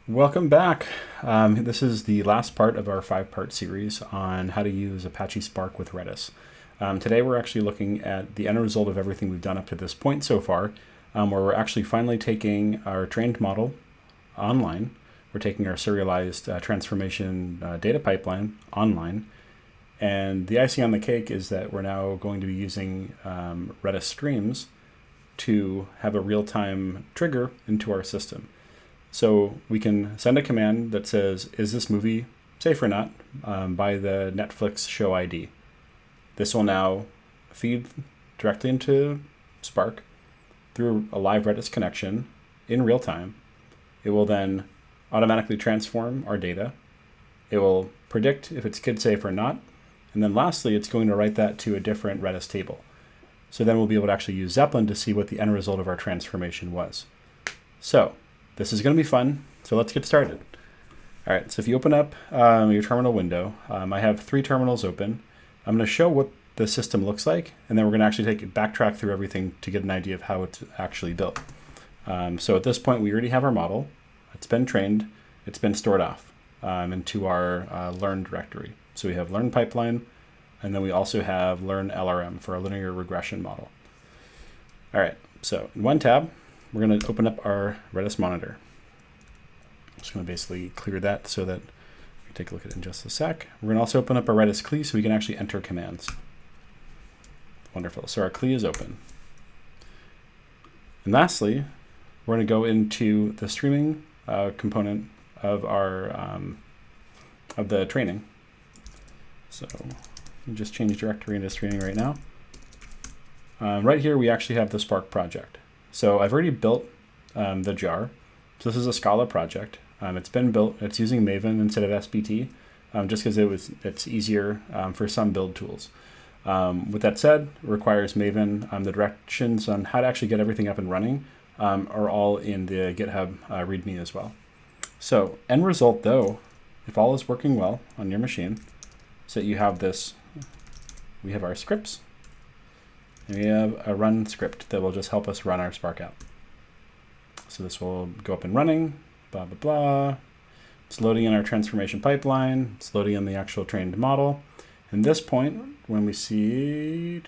Welcome back. This is the last part of our 5-part series on how to use Apache Spark with Redis. Today we're actually looking at the end result of everything we've done up to this point so far, where we're actually finally taking our trained model online. We're taking our serialized transformation data pipeline online. And the icing on the cake is that we're now going to be using Redis Streams to have a real-time trigger into our system. So we can send a command that says, is this movie safe or not, by the Netflix show ID. This will now feed directly into Spark through a live Redis connection in real time. It will then automatically transform our data. It will predict if it's kid safe or not. And then lastly, it's going to write that to a different Redis table. So then we'll be able to actually use Zeppelin to see what the end result of our transformation was. So this is going to be fun, so let's get started. All right, so if you open up your terminal window, I have 3 terminals open. I'm going to show what the system looks like, and then we're going to actually backtrack through everything to get an idea of how it's actually built. So at this point, we already have our model. It's been trained. It's been stored off into our learn directory. So we have learn pipeline, and then we also have learn LRM for our linear regression model. All right, so in one tab, we're going to open up our Redis monitor. I'm just going to basically clear that so that we can take a look at it in just a sec. We're going to also open up our Redis CLI so we can actually enter commands. Wonderful. So our CLI is open. And lastly, we're going to go into the streaming component of our of the training. So we just change directory into streaming right now. Right here, we actually have the Spark project. So I've already built the jar. So this is a Scala project. It's been built. It's using Maven instead of SBT, just because it's easier for some build tools. With that said, it requires Maven. The directions on how to actually get everything up and running are all in the GitHub README as well. So end result, though, if all is working well on your machine, so you have this, we have our scripts. And we have a run script that will just help us run our Spark app. So this will go up and running, blah, blah, blah. It's loading in our transformation pipeline. It's loading in the actual trained model. And this point, when we see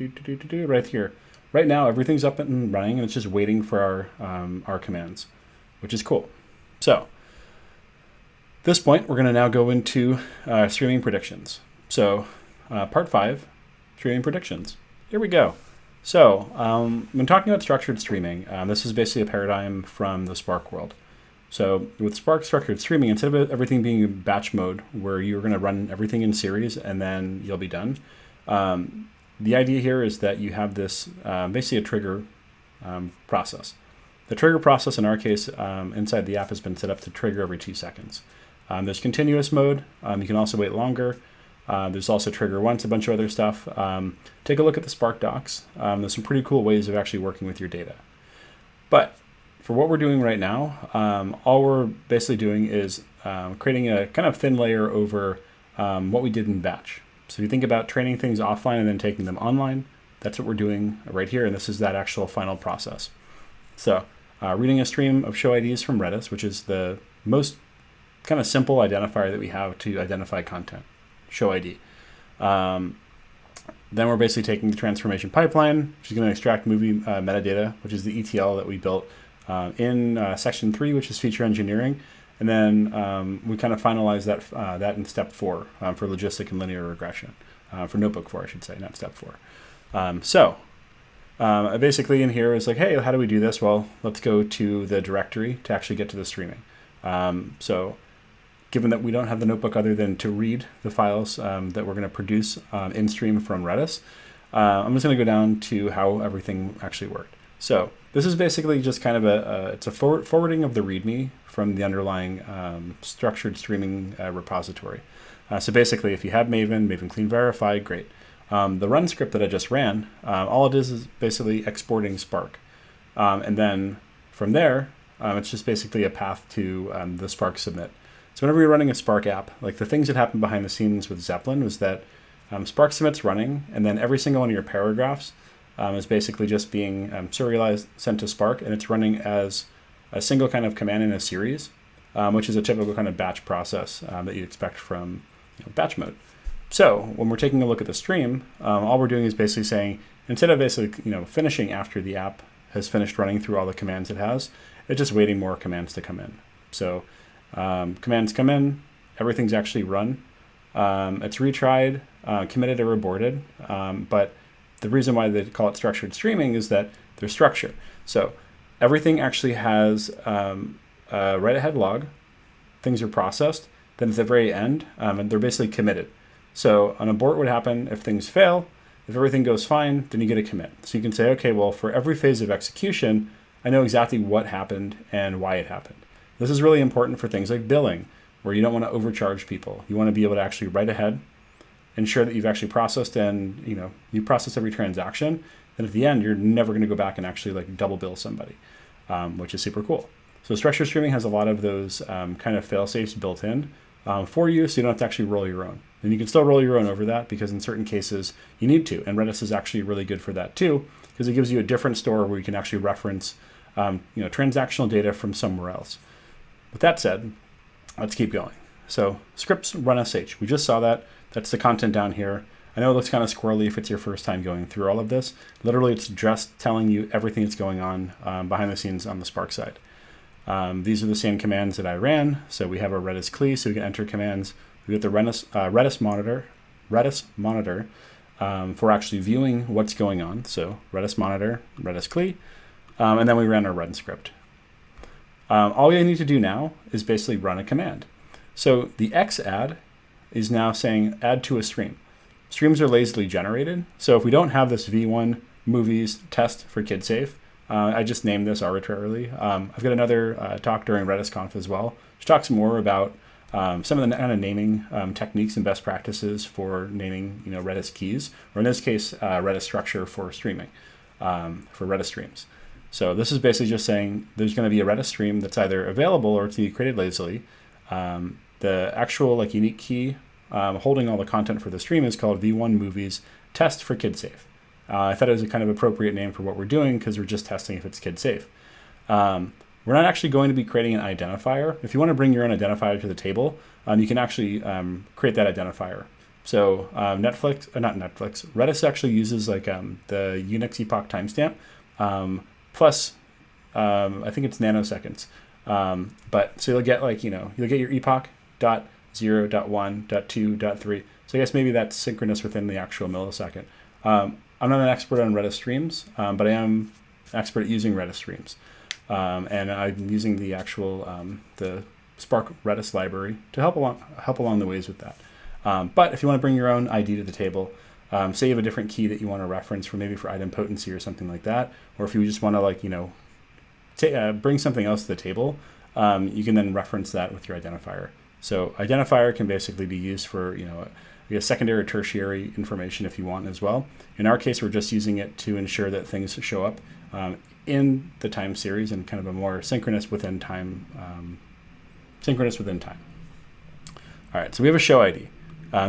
right here, right now everything's up and running, and it's just waiting for our commands, which is cool. So this point, we're going to now go into streaming predictions. So part 5, streaming predictions. Here we go. So when talking about structured streaming, this is basically a paradigm from the Spark world. So with Spark structured streaming, instead of everything being in batch mode, where you're going to run everything in series and then you'll be done, the idea here is that you have this basically a trigger process. The trigger process, in our case, inside the app has been set up to trigger every 2 seconds. There's continuous mode. You can also wait longer. There's also trigger once, a bunch of other stuff. Take a look at the Spark docs. There's some pretty cool ways of actually working with your data. But for what we're doing right now, all we're basically doing is creating a kind of thin layer over what we did in batch. So if you think about training things offline and then taking them online, that's what we're doing right here. And this is that actual final process. So reading a stream of show IDs from Redis, which is the most kind of simple identifier that we have to identify content. Show ID. Then we're basically taking the transformation pipeline, which is going to extract movie metadata, which is the ETL that we built in section 3, which is feature engineering. And then we kind of finalize that in step 4 for logistic and linear regression, for notebook 4, I should say, not step 4. So basically in here is like, hey, how do we do this? Well, let's go to the directory to actually get to the streaming. So given that we don't have the notebook other than to read the files that we're going to produce in stream from Redis, I'm just going to go down to how everything actually worked. So this is basically just kind of it's a forwarding of the README from the underlying structured streaming repository. So basically, if you have Maven Clean Verify, great. The run script that I just ran, all it is basically exporting Spark. And then from there, it's just basically a path to the Spark submit. So whenever you're running a Spark app, like the things that happen behind the scenes with Zeppelin was that Spark submit's running, and then every single one of your paragraphs is basically just being serialized, sent to Spark, and it's running as a single kind of command in a series. which is a typical kind of batch process that you expect from batch mode. So when we're taking a look at the stream, all we're doing is basically saying, instead of basically finishing after the app has finished running through all the commands it has, it's just waiting more commands to come in. So commands come in, everything's actually run. It's retried, committed or aborted, but the reason why they call it structured streaming is that there's structure. So everything actually has a write-ahead log, things are processed, then at the very end, and they're basically committed. So an abort would happen if things fail. If everything goes fine, then you get a commit. So you can say, okay, well, for every phase of execution, I know exactly what happened and why it happened. This is really important for things like billing, where you don't want to overcharge people. You want to be able to actually write ahead, ensure that you've actually processed and you process every transaction. And at the end, you're never going to go back and actually like double bill somebody, which is super cool. So structured streaming has a lot of those kind of fail-safes built in for you, so you don't have to actually roll your own. And you can still roll your own over that because in certain cases you need to. And Redis is actually really good for that too, because it gives you a different store where you can actually reference transactional data from somewhere else. With that said, let's keep going. So scripts run sh. We just saw that. That's the content down here. I know it looks kind of squirrely if it's your first time going through all of this. Literally, it's just telling you everything that's going on behind the scenes on the Spark side. These are the same commands that I ran. So we have our Redis CLI, so we can enter commands. We get the Redis monitor for actually viewing what's going on. So Redis monitor, Redis CLI, and then we ran our run script. All we need to do now is basically run a command. So the xadd is now saying add to a stream. Streams are lazily generated. So if we don't have this v1 movies test for KidSafe, I just named this arbitrarily. I've got another talk during RedisConf as well, which talks more about some of the kind of naming techniques and best practices for naming Redis keys, or in this case, Redis structure for streaming, for Redis Streams. So this is basically just saying there's going to be a Redis stream that's either available or it's going to be created lazily. The actual unique key holding all the content for the stream is called v1 movies test for KidSafe. I thought it was a kind of appropriate name for what we're doing because we're just testing if it's KidSafe. We're not actually going to be creating an identifier. If you want to bring your own identifier to the table, you can actually create that identifier. So Redis actually uses the Unix epoch timestamp plus I think it's nanoseconds. But so you'll get you'll get your epoch .0, .1, .2, .3. So I guess maybe that's synchronous within the actual millisecond. I'm not an expert on Redis Streams, but I am an expert at using Redis Streams. And I'm using the actual the Spark Redis library to help along the ways with that. But if you want to bring your own ID to the table, say you have a different key that you want to reference for maybe for item potency or something like that, or if you just want to bring something else to the table, you can then reference that with your identifier. So identifier can basically be used for secondary or tertiary information if you want as well. In our case, we're just using it to ensure that things show up in the time series and kind of a more synchronous within time. All right, so we have a show ID.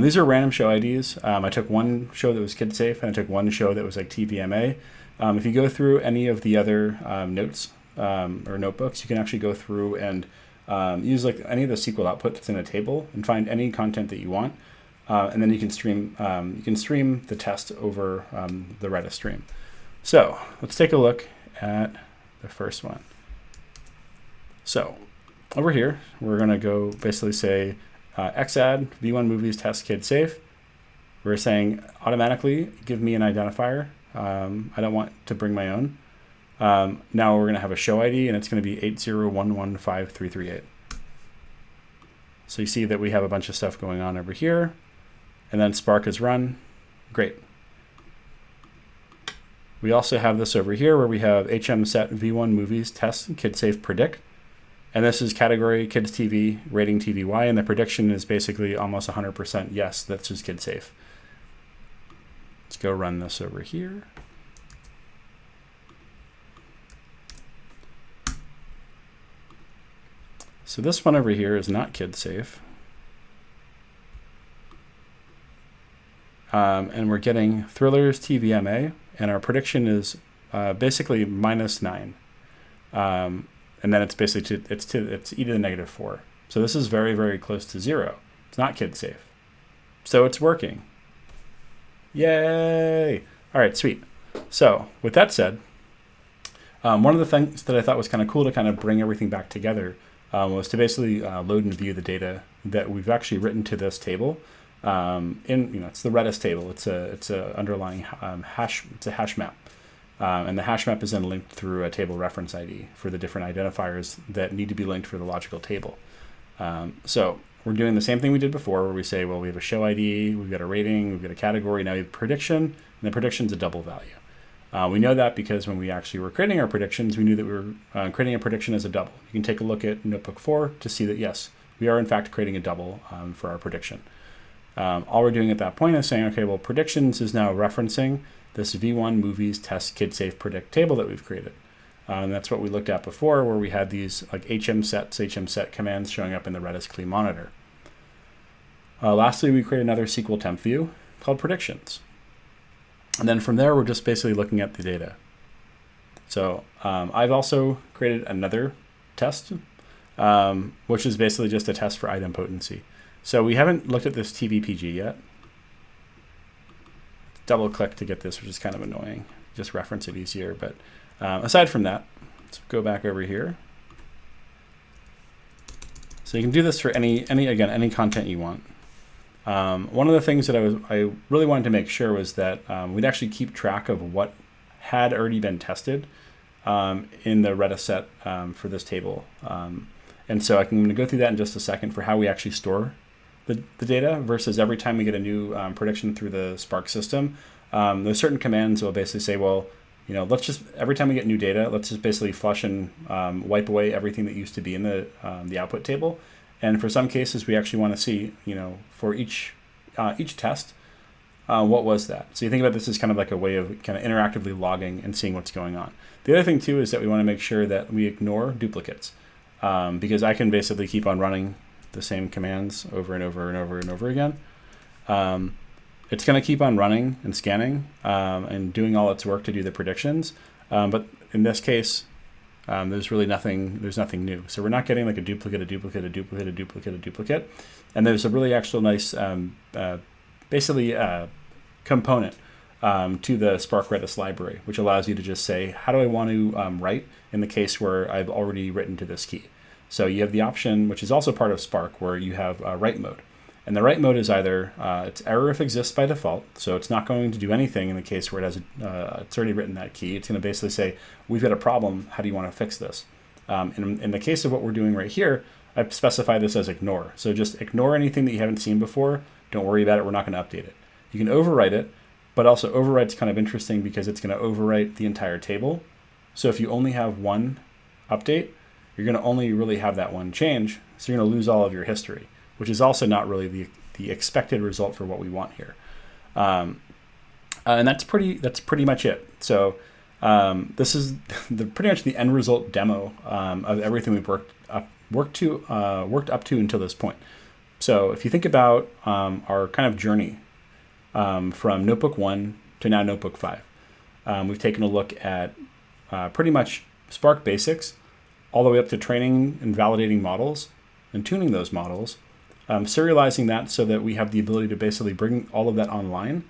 These are random show IDs. I took one show that was KidSafe and I took one show that was TVMA. If you go through any of the other notes or notebooks, you can actually go through and use any of the SQL output that's in a table and find any content that you want. And then you can stream the test over the Redis stream. So let's take a look at the first one. So over here, we're going to go basically say xadd v1 movies test KidSafe. We're saying automatically give me an identifier. I don't want to bring my own. Now we're going to have a show ID, and it's going to be 8011538. So you see that we have a bunch of stuff going on over here. And then Spark is run. Great. We also have this over here where we have HM set v1 movies test KidSafe predict. And this is category kids TV, rating TVY, and the prediction is basically almost 100% yes, that's just KidSafe. Let's go run this over here. So this one over here is not KidSafe. And we're getting thrillers TVMA, and our prediction is basically -9. and then it's basically it's e to the negative 4. So this is very, very close to 0. It's not kid safe. So it's working. Yay! All right, sweet. So with that said, one of the things that I thought was kind of cool to kind of bring everything back together was to basically load and view the data that we've actually written to this table. It's the Redis table. It's a underlying hash. It's a hash map, and the hash map is then linked through a table reference ID for the different identifiers that need to be linked for the logical table. So we're doing the same thing we did before, where we say, well, we have a show ID, we've got a rating, we've got a category, now we have prediction, and the prediction's a double value. We know that because when we actually were creating our predictions, we knew that we were creating a prediction as a double. You can take a look at Notebook 4 to see that, yes, we are in fact creating a double for our prediction. All we're doing at that point is saying, okay, well, predictions is now referencing this v1 movies test kid safe predict table that we've created. And that's what we looked at before, where we had these like HMset commands showing up in the Redis CLI monitor. Lastly, we create another SQL temp view called predictions. And then from there, we're just basically looking at the data. So I've also created another test, which is basically just a test for idempotency. So we haven't looked at this TVPG yet. Double click to get this, which is kind of annoying. Just reference it easier. But aside from that, let's go back over here. So you can do this for any content you want. One of the things that I really wanted to make sure was that we'd actually keep track of what had already been tested in the Redis set for this table. And so I'm going to go through that in just a second for how we actually store the data versus every time we get a new prediction through the Spark system. There's certain commands that will basically say, well, let's just, every time we get new data, let's just basically flush and wipe away everything that used to be in the output table. And for some cases, we actually want to see, for each test, what was that? So you think about this as kind of like a way of kind of interactively logging and seeing what's going on. The other thing too is that we want to make sure that we ignore duplicates, because I can basically keep on running the same commands over and over and over and over again. It's going to keep on running and scanning and doing all its work to do the predictions. But in this case, there's really nothing. There's nothing new. So we're not getting like a duplicate, and there's a really actual nice, component to the Spark Redis library, which allows you to just say, how do I want to write in the case where I've already written to this key. So you have the option, which is also part of Spark, where you have write mode. And the write mode is either it's error if exists by default, so it's not going to do anything in the case where it has it's already written that key. It's going to basically say, we've got a problem, how do you want to fix this? In the case of what we're doing right here, I've specified this as ignore. So just ignore anything that you haven't seen before. Don't worry about it, we're not going to update it. You can overwrite it, but also overwrite's kind of interesting because it's going to overwrite the entire table. So if you only have one update, you're going to only really have that one change, so you're going to lose all of your history, which is also not really the expected result for what we want here. And that's pretty much it. So this is pretty much the end result demo of everything we've worked up to until this point. So if you think about our kind of journey from Notebook 1 to now Notebook 5, we've taken a look at pretty much Spark basics, all the way up to training and validating models and tuning those models, serializing that so that we have the ability to basically bring all of that online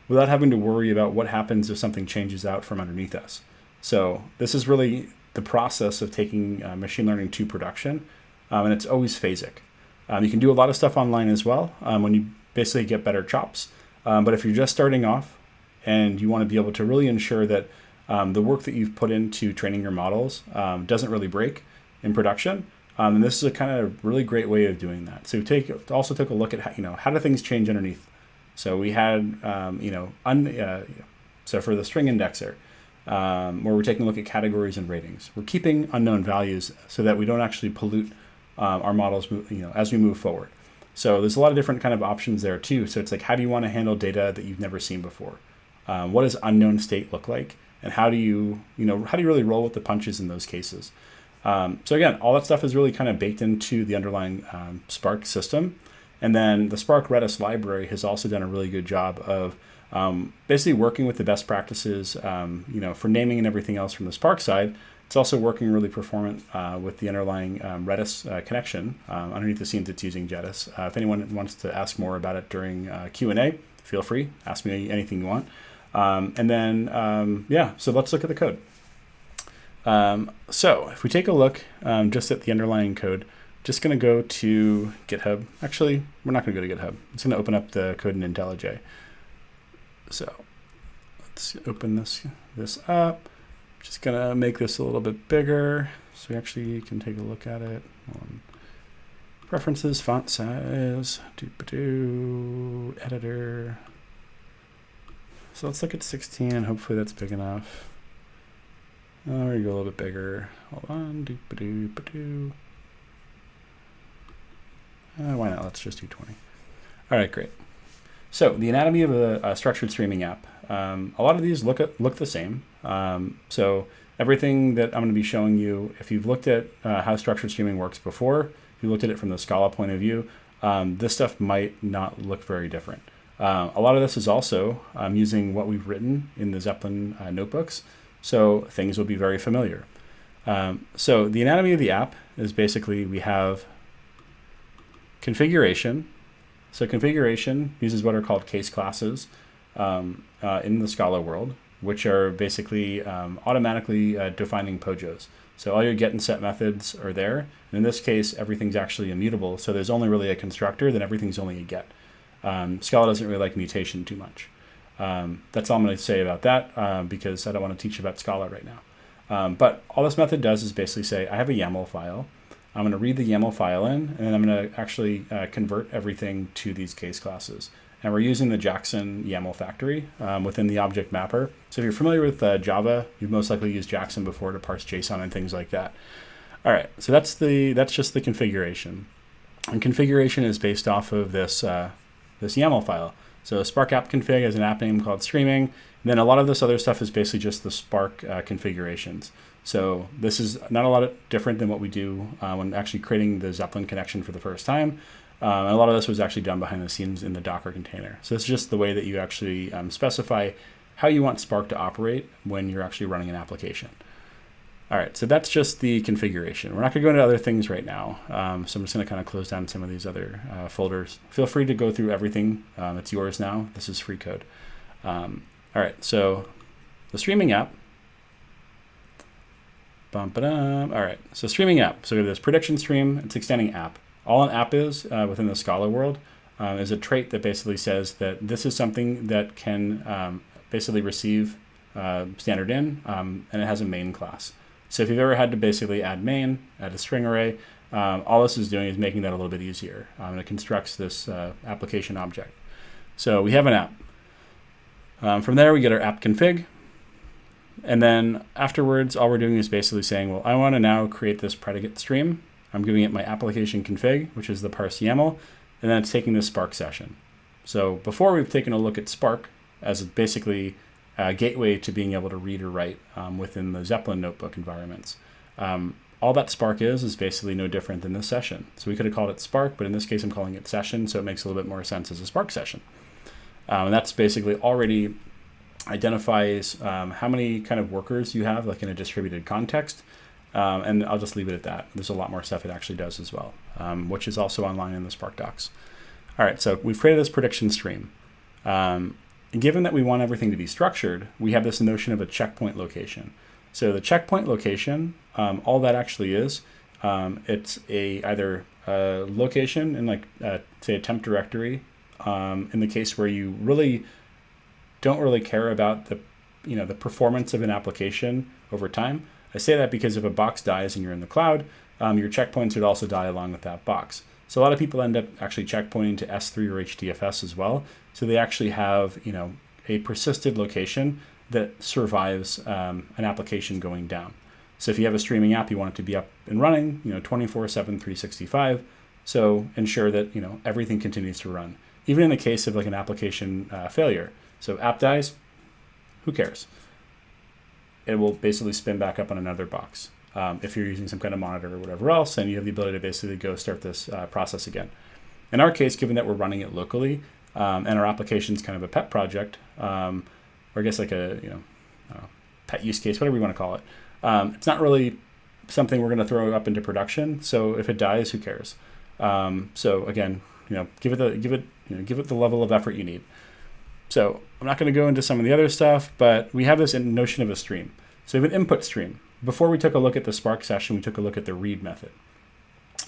without having to worry about what happens if something changes out from underneath us. So this is really the process of taking machine learning to production, and it's always phasic. You can do a lot of stuff online as well when you basically get better chops. But if you're just starting off and you want to be able to really ensure that the work that you've put into training your models doesn't really break in production, and this is a kind of really great way of doing that. So we also took a look at how do things change underneath. So we had so for the string indexer, where we're taking a look at categories and ratings, we're keeping unknown values so that we don't actually pollute our models as we move forward. So there's a lot of different kind of options there too. So it's like, how do you want to handle data that you've never seen before? What does unknown state look like? And how do you really roll with the punches in those cases? So again, all that stuff is really kind of baked into the underlying Spark system. And then the Spark Redis library has also done a really good job of basically working with the best practices, for naming and everything else from the Spark side, It's also working really performant with the underlying Redis connection. Underneath the scenes, it's using Redis. If anyone wants to ask more about it during Q&A, feel free. Ask me anything you want. And then, yeah, so let's look at the code. So if we take a look just at the underlying code, just going to go to GitHub. Actually, we're not going to go to GitHub. I'm just going to open up the code in IntelliJ. So let's open this up. Just going to make this a little bit bigger so we actually can take a look at it. Preferences, font size, editor. So let's look at 16 and hopefully that's big enough. Oh, we go a little bit bigger. Hold on. Why not? Let's just do 20. All right, great. So the anatomy of a structured streaming app. A lot of these look the same. So everything that I'm going to be showing you, if you've looked at how structured streaming works before, if you looked at it from the Scala point of view, this stuff might not look very different. A lot of this is also using what we've written in the Zeppelin notebooks, so things will be very familiar. So the anatomy of the app is basically we have configuration. So configuration uses what are called case classes in the Scala world, which are basically automatically defining POJOs. So all your get and set methods are there. And in this case, everything's actually immutable. So there's only really a constructor, then everything's only a get. Scala doesn't really like mutation too much. That's all I'm going to say about that because I don't want to teach about Scala right now. But all this method does is basically say, I have a YAML file. I'm going to read the YAML file in, and then I'm going to actually convert everything to these case classes. And we're using the Jackson YAML factory within the object mapper. So if you're familiar with Java, you've most likely used Jackson before to parse JSON and things like that. All right, so that's just the configuration. And configuration is based off of this YAML file. So Spark app config has an app name called streaming. And then a lot of this other stuff is basically just the Spark configurations. So this is not a lot different than what we do when actually creating the Zeppelin connection for the first time. And a lot of this was actually done behind the scenes in the Docker container. So it's just the way that you actually specify how you want Spark to operate when you're actually running an application. All right, so that's just the configuration. We're not going to go into other things right now. So I'm just going to kind of close down some of these other folders. Feel free to go through everything. It's yours now. This is free code. All right, so the streaming app. All right, so streaming app. So we have this prediction stream. It's extending app. All an app is within the Scala world is a trait that basically says that this is something that can basically receive standard in, and it has a main class. So if you've ever had to basically add main, add a string array, all this is doing is making that a little bit easier. And it constructs this application object. So we have an app. From there, we get our app config. And then afterwards, all we're doing is basically saying, well, I want to now create this predicate stream. I'm giving it my application config, which is the parse YAML, and then it's taking this Spark session. So before we've taken a look at Spark as basically a gateway to being able to read or write within the Zeppelin notebook environments. All that Spark is basically no different than this session. So we could have called it Spark, but in this case, I'm calling it session, so it makes a little bit more sense as a Spark session. And that's basically already identifies how many kind of workers you have, like in a distributed context. And I'll just leave it at that. There's a lot more stuff it actually does as well, which is also online in the Spark docs. All right, so we've created this prediction stream. Given that we want everything to be structured, we have this notion of a checkpoint location. So the checkpoint location, all that actually is, it's either a location in say a temp directory, in the case where you really don't really care about the performance of an application over time. I say that because if a box dies and you're in the cloud, your checkpoints would also die along with that box. So a lot of people end up actually checkpointing to S3 or HDFS as well. So they actually have a persisted location that survives an application going down. So if you have a streaming app, you want it to be up and running 24/7, 365. So ensure that everything continues to run, even in the case of like an application failure. So app dies, who cares? It will basically spin back up on another box. If you're using some kind of monitor or whatever else, then you have the ability to basically go start this process again. In our case, given that we're running it locally and our application is kind of a pet project, or I guess like a pet use case, whatever you want to call it, It's not really something we're going to throw up into production. So if it dies, who cares? So again, give it the level of effort you need. So I'm not going to go into some of the other stuff, but we have this notion of a stream. So we have an input stream. Before we took a look at the Spark session, we took a look at the read method.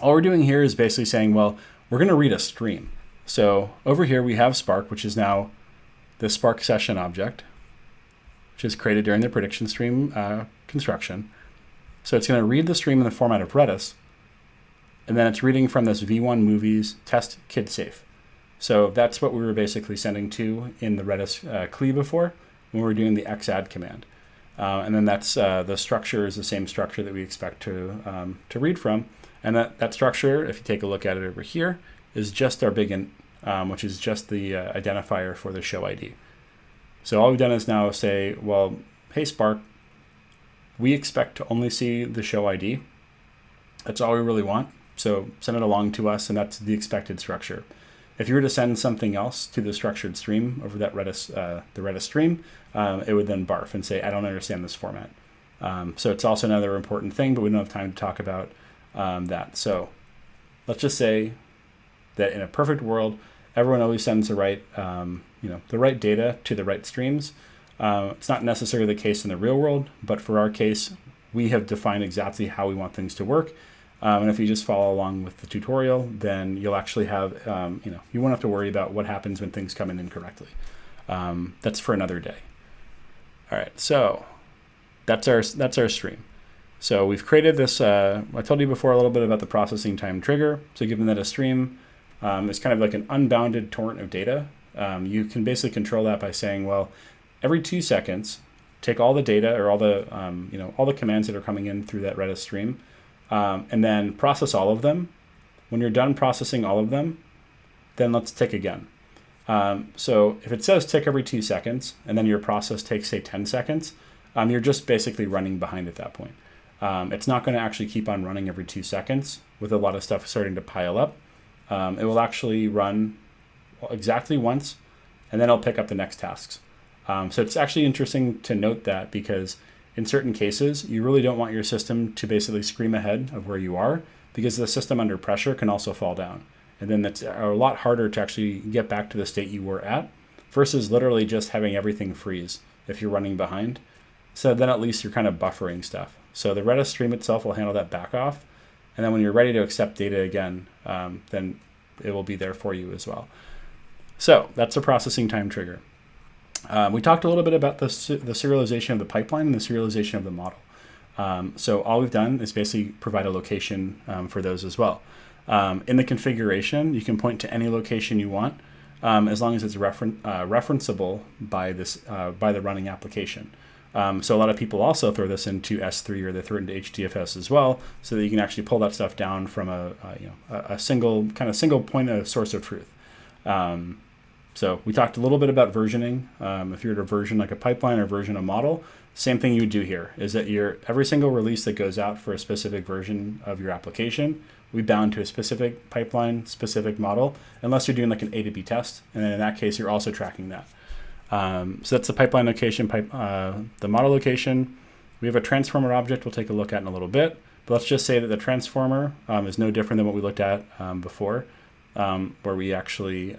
All we're doing here is basically saying, well, we're going to read a stream. So over here we have Spark, which is now the Spark session object, which is created during the prediction stream construction. So it's going to read the stream in the format of Redis, and then it's reading from this v1 movies test kid safe. So that's what we were basically sending to in the Redis CLI before when we were doing the xadd command. And then that's the structure is the same structure that we expect to read from. And that structure, if you take a look at it over here, is just our big int, which is just the identifier for the show ID. So all we've done is now say, well, hey Spark, we expect to only see the show ID. That's all we really want. So send it along to us, and that's the expected structure. If you were to send something else to the structured stream over that Redis, the Redis stream, it would then barf and say, I don't understand this format. So it's also another important thing, but we don't have time to talk about that. So let's just say that in a perfect world, everyone always sends the right, the right data to the right streams. It's not necessarily the case in the real world, but for our case, we have defined exactly how we want things to work. And if you just follow along with the tutorial, then you'll actually have, you won't have to worry about what happens when things come in incorrectly. That's for another day. All right, so that's our stream. So we've created this, I told you before a little bit about the processing time trigger. So given that a stream is kind of like an unbounded torrent of data, you can basically control that by saying, well, every 2 seconds, take all the data or all the commands that are coming in through that Redis stream, and then process all of them. When you're done processing all of them, then let's tick again. So if it says tick every 2 seconds, and then your process takes, say, 10 seconds, you're just basically running behind at that point. It's not going to actually keep on running every 2 seconds with a lot of stuff starting to pile up. It will actually run exactly once, and then it'll pick up the next tasks. So it's actually interesting to note that, because in certain cases, you really don't want your system to basically scream ahead of where you are, because the system under pressure can also fall down. And then that's a lot harder to actually get back to the state you were at versus literally just having everything freeze if you're running behind. So then at least you're kind of buffering stuff. So the Redis stream itself will handle that back off. And then when you're ready to accept data again, then it will be there for you as well. So that's the processing time trigger. We talked a little bit about the serialization of the pipeline and the serialization of the model. So all we've done is basically provide a location for those as well. In the configuration, you can point to any location you want, as long as it's referenceable by the running application. So a lot of people also throw this into S3, or they throw it into HDFS as well, so that you can actually pull that stuff down from a single point of source of truth. So we talked a little bit about versioning. If you were to version like a pipeline or version a model, same thing you would do here is that every single release that goes out for a specific version of your application, we bound to a specific pipeline, specific model, unless you're doing like an A to B test. And then in that case, you're also tracking that. So that's the pipeline location, the model location. We have a transformer object we'll take a look at in a little bit. But let's just say that the transformer is no different than what we looked at before, where we actually...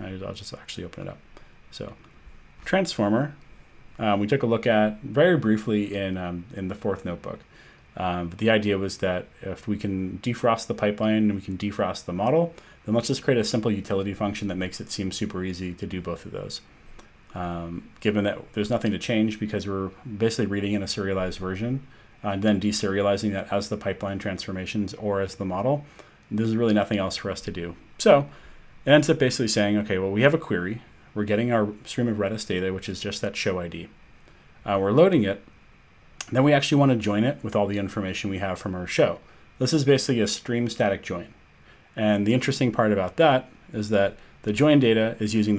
I'll just actually open it up. So transformer, we took a look at very briefly in the fourth notebook. But the idea was that if we can defrost the pipeline and we can defrost the model, then let's just create a simple utility function that makes it seem super easy to do both of those. Given that there's nothing to change because we're basically reading in a serialized version and then deserializing that as the pipeline transformations or as the model, there's really nothing else for us to do. So it ends up basically saying, okay, well, we have a query. We're getting our stream of Redis data, which is just that show ID. We're loading it. Then we actually want to join it with all the information we have from our show. This is basically a stream static join. And the interesting part about that is that the join data is using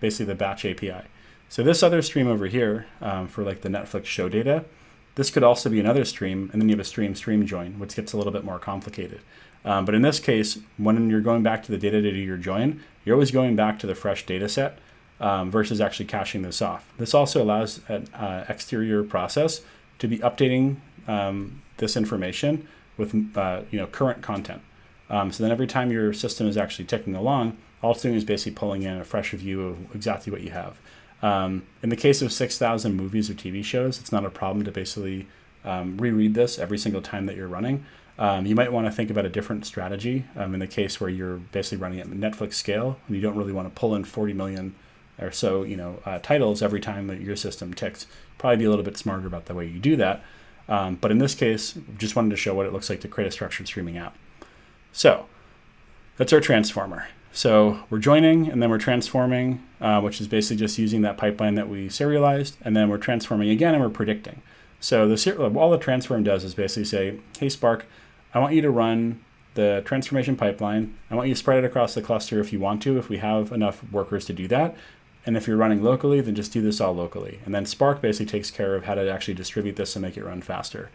basically the batch API. So this other stream over here for like the Netflix show data, this could also be another stream, and then you have a stream join, which gets a little bit more complicated. But in this case, when you're going back to the data to do your join, you're always going back to the fresh data set versus actually caching this off. This also allows an exterior process to be updating this information with current content. So then every time your system is actually ticking along, all it's doing is basically pulling in a fresh view of exactly what you have. In the case of 6,000 movies or TV shows, it's not a problem to basically reread this every single time that you're running. You might want to think about a different strategy in the case where you're basically running at Netflix scale and you don't really want to pull in 40 million or so titles every time that your system ticks. Probably be a little bit smarter about the way you do that. But in this case, just wanted to show what it looks like to create a structured streaming app. So that's our transformer. So we're joining and then we're transforming, which is basically just using that pipeline that we serialized, and then we're transforming again and we're predicting. So all the transform does is basically say, hey Spark, I want you to run the transformation pipeline. I want you to spread it across the cluster if you want to, if we have enough workers to do that. And if you're running locally, then just do this all locally. And then Spark basically takes care of how to actually distribute this and make it run faster.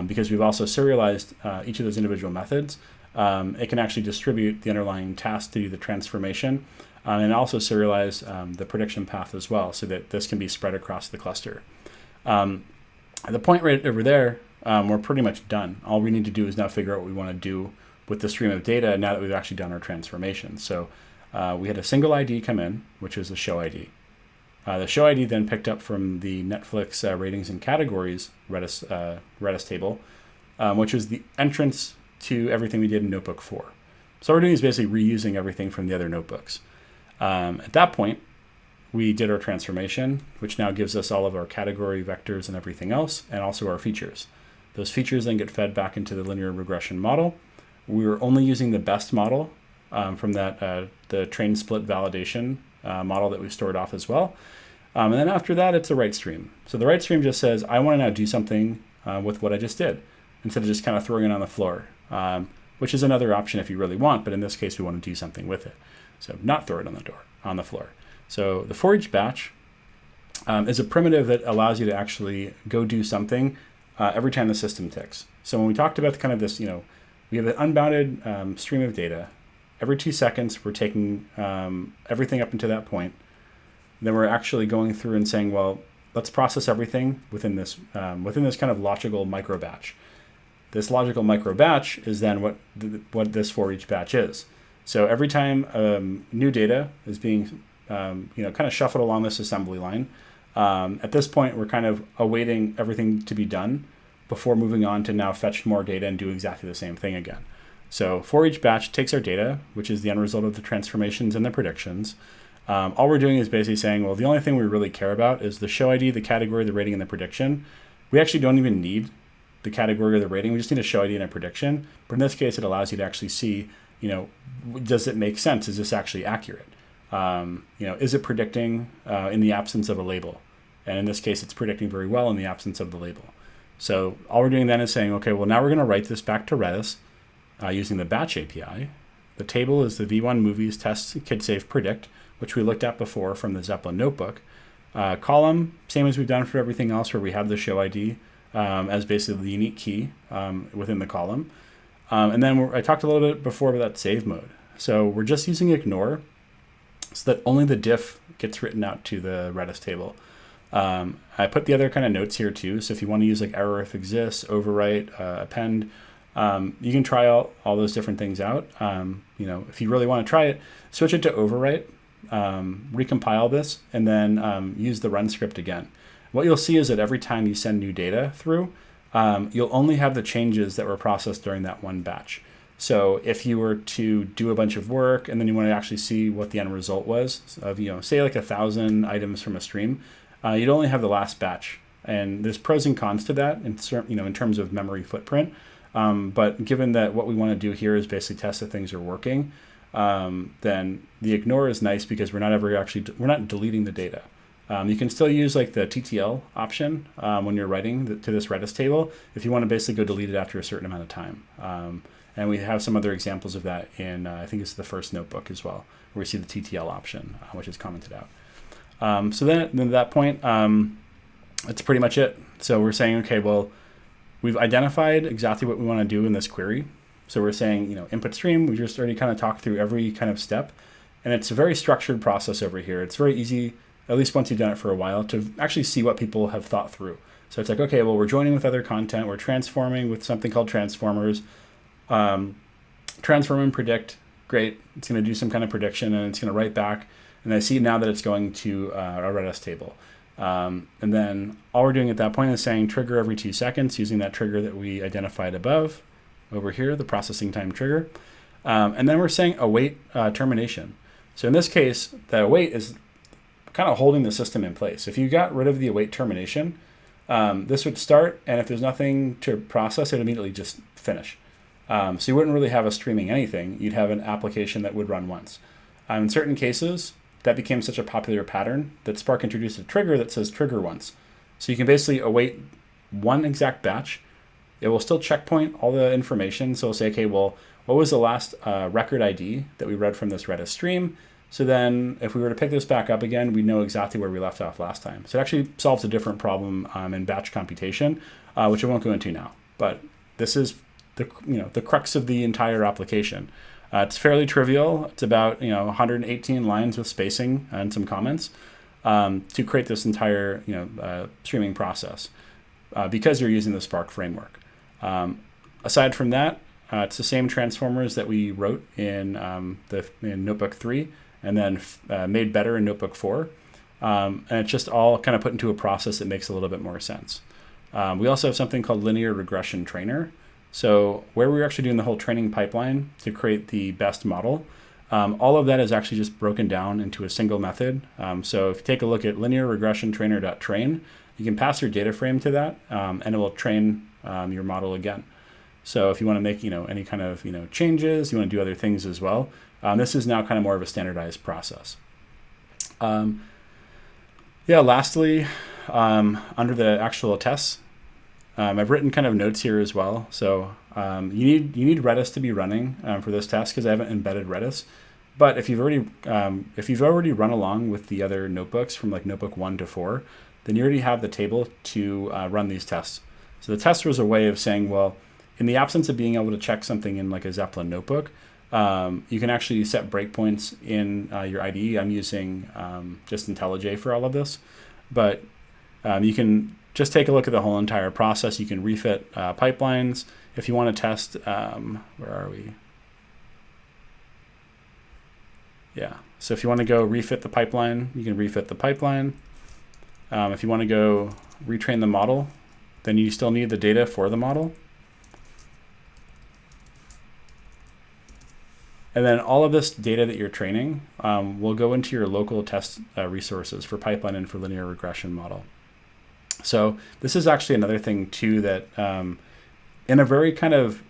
Because we've also serialized each of those individual methods, it can actually distribute the underlying task to do the transformation and also serialize the prediction path as well so that this can be spread across the cluster. At the point right over there, we're pretty much done. All we need to do is now figure out what we want to do with the stream of data now that we've actually done our transformation. So we had a single ID come in, which is the show ID. The show ID then picked up from the Netflix ratings and categories Redis table, which was the entrance to everything we did in Notebook 4. So what we're doing is basically reusing everything from the other notebooks. At that point, we did our transformation, which now gives us all of our category vectors and everything else, and also our features. Those features then get fed back into the linear regression model. We were only using the best model from that the train split validation model that we stored off as well. And then after that, it's a write stream. So the write stream just says, I want to now do something with what I just did, instead of just kind of throwing it on the floor, which is another option if you really want, but in this case, we want to do something with it. So not throw it on the floor. So the for each batch is a primitive that allows you to actually go do something every time the system ticks. So when we talked about kind of this, we have an unbounded stream of data. Every 2 seconds, we're taking everything up until that point. Then we're actually going through and saying, well, let's process everything within this kind of logical micro batch. This logical micro batch is then what this for each batch is. So every time new data is being kind of shuffled along this assembly line, at this point we're kind of awaiting everything to be done before moving on to now fetch more data and do exactly the same thing again. So for each batch takes our data, which is the end result of the transformations and the predictions. All we're doing is basically saying, well, the only thing we really care about is the show ID, the category, the rating, and the prediction. We actually don't even need the category or the rating. We just need a show ID and a prediction. But in this case, it allows you to actually see, does it make sense? Is this actually accurate? Is it predicting in the absence of a label? And in this case, it's predicting very well in the absence of the label. So all we're doing then is saying, okay, well, now we're going to write this back to Redis using the batch API. The table is the V1 movies test kid-safe predict, which we looked at before from the Zeppelin notebook. Column, same as we've done for everything else, where we have the show ID as basically the unique key within the column. And then I talked a little bit before about that save mode. So we're just using ignore so that only the diff gets written out to the Redis table. I put the other kind of notes here too. So if you want to use like error if exists, overwrite, append, you can try all those different things out. If you really want to try it, switch it to overwrite, recompile this, and then use the run script again. What you'll see is that every time you send new data through, you'll only have the changes that were processed during that one batch. So if you were to do a bunch of work and then you want to actually see what the end result was of, say like 1,000 items from a stream, you'd only have the last batch. And there's pros and cons to that in terms of memory footprint. But given that what we want to do here is basically test that things are working, then the ignore is nice because we're not deleting the data. You can still use like the TTL option when you're writing to this Redis table if you want to basically go delete it after a certain amount of time. And we have some other examples of that in, I think it's the first notebook as well, where we see the TTL option, which is commented out. So then at that point, that's pretty much it. So we're saying, okay, well, we've identified exactly what we want to do in this query. So we're saying, input stream, we just already kind of talked through every kind of step. And it's a very structured process over here. It's very easy, at least once you've done it for a while, to actually see what people have thought through. So it's like, okay, well, we're joining with other content. We're transforming with something called transformers. Transform and predict. Great. It's going to do some kind of prediction, and it's going to write back. And I see now that it's going to a Redis table. And then all we're doing at that point is saying trigger every 2 seconds using that trigger that we identified above over here, the processing time trigger. And then we're saying await termination. So in this case, the await is kind of holding the system in place. If you got rid of the await termination, this would start, and if there's nothing to process, it would immediately just finish. So you wouldn't really have a streaming anything. You'd have an application that would run once. In certain cases, that became such a popular pattern that Spark introduced a trigger that says trigger once. So you can basically await one exact batch. It will still checkpoint all the information. So it'll say, okay, well, what was the last record ID that we read from this Redis stream? So then if we were to pick this back up again, we know exactly where we left off last time. So it actually solves a different problem in batch computation, which I won't go into now. But this is the crux of the entire application. It's fairly trivial. It's about 118 lines with spacing and some comments to create this entire streaming process because you're using the Spark framework. Aside from that, it's the same transformers that we wrote in Notebook 3 and then made better in Notebook 4. And it's just all kind of put into a process that makes a little bit more sense. We also have something called Linear Regression Trainer. So where we're actually doing the whole training pipeline to create the best model, all of that is actually just broken down into a single method. So if you take a look at linear regression trainer.train, you can pass your data frame to that, and it will train your model again. So if you want to make any kind of changes, you want to do other things as well. This is now kind of more of a standardized process. Lastly, under the actual tests, I've written kind of notes here as well. So you need Redis to be running for this test because I haven't embedded Redis. But if you've already run along with the other notebooks from like notebook 1 to 4, then you already have the table to run these tests. So the test was a way of saying, well, in the absence of being able to check something in like a Zeppelin notebook, you can actually set breakpoints in your IDE. I'm using just IntelliJ for all of this, but you can just take a look at the whole entire process. You can refit pipelines. If you want to test, where are we? Yeah, so if you want to go refit the pipeline, you can refit the pipeline. If you want to go retrain the model, then you still need the data for the model. And then all of this data that you're training will go into your local test resources for pipeline and for linear regression model. So this is actually another thing too that in a very kind of,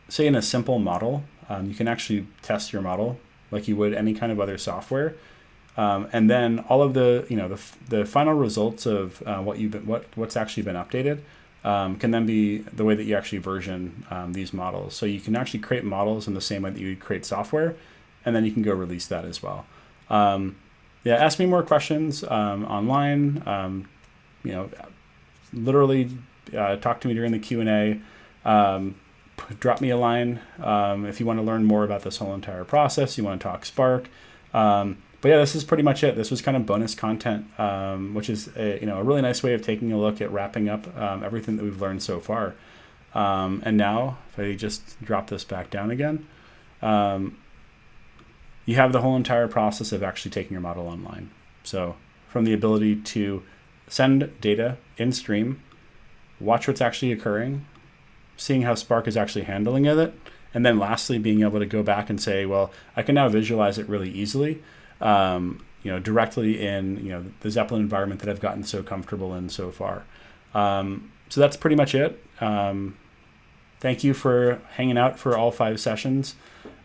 say in a simple model, you can actually test your model like you would any kind of other software. And then all of the, the final results of what's actually been updated can then be the way that you actually version these models. So you can actually create models in the same way that you would create software, and then you can go release that as well. Ask me more questions online. Literally talk to me during the Q&A. Drop me a line if you want to learn more about this whole entire process. You want to talk Spark. But yeah, this is pretty much it. This was kind of bonus content, which is a really nice way of taking a look at wrapping up everything that we've learned so far. And now, if I just drop this back down again, you have the whole entire process of actually taking your model online. So from the ability to send data in stream, watch what's actually occurring, seeing how Spark is actually handling it, and then lastly, being able to go back and say, well, I can now visualize it really easily. Directly in the Zeppelin environment that I've gotten so comfortable in so far. So that's pretty much it. Thank you for hanging out for all 5 sessions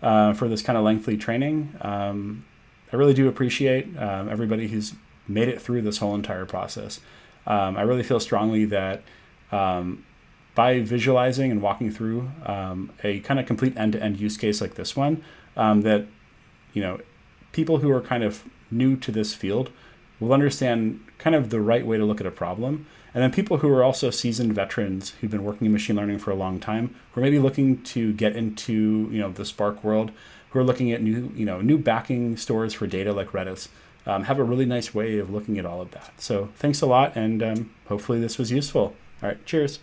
for this kind of lengthy training. I really do appreciate everybody who's made it through this whole entire process. I really feel strongly that by visualizing and walking through a kind of complete end-to-end use case like this one, that people who are kind of new to this field will understand kind of the right way to look at a problem. And then people who are also seasoned veterans who've been working in machine learning for a long time, who are maybe looking to get into the Spark world, who are looking at new backing stores for data like Redis, have a really nice way of looking at all of that. So thanks a lot, and hopefully this was useful. All right, cheers.